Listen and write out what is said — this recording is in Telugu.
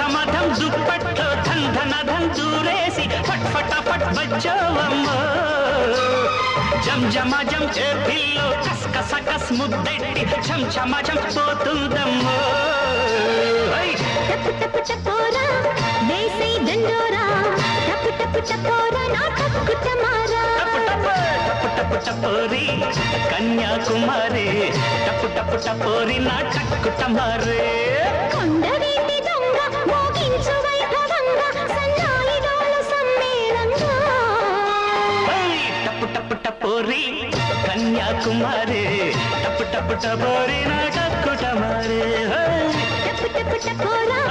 ఢమ ఢం దుప్పట్లో ధన్ ధన ధన్ దూరేసి ఫట్ ఫటాఫట్ బజ్జోవమ్మో జమ్ జమా జమ్ ఏ పిల్లో కస్ కస కస్ ముద్దెట్టి ఛమ్ ఛమా ఛమ్ పోతుందమ్మో టపు టపు టపోరా వేసే దండోరా టపు టపు టపోరా నా టక్కు టమారా టపు టపు టపు టపు టపోరి కన్యాకుమారి టపు టపు టపోరి నా టక్కు టమారే కొండవీటి దొంగ మోగించు వైభవంగా సన్నాయి డోలు సమ్మేళంగా టపు టపు టపోరి కన్యాకుమారి టపు టపు టపోరి నా టక్కు టమారే టపు టపు టపోరా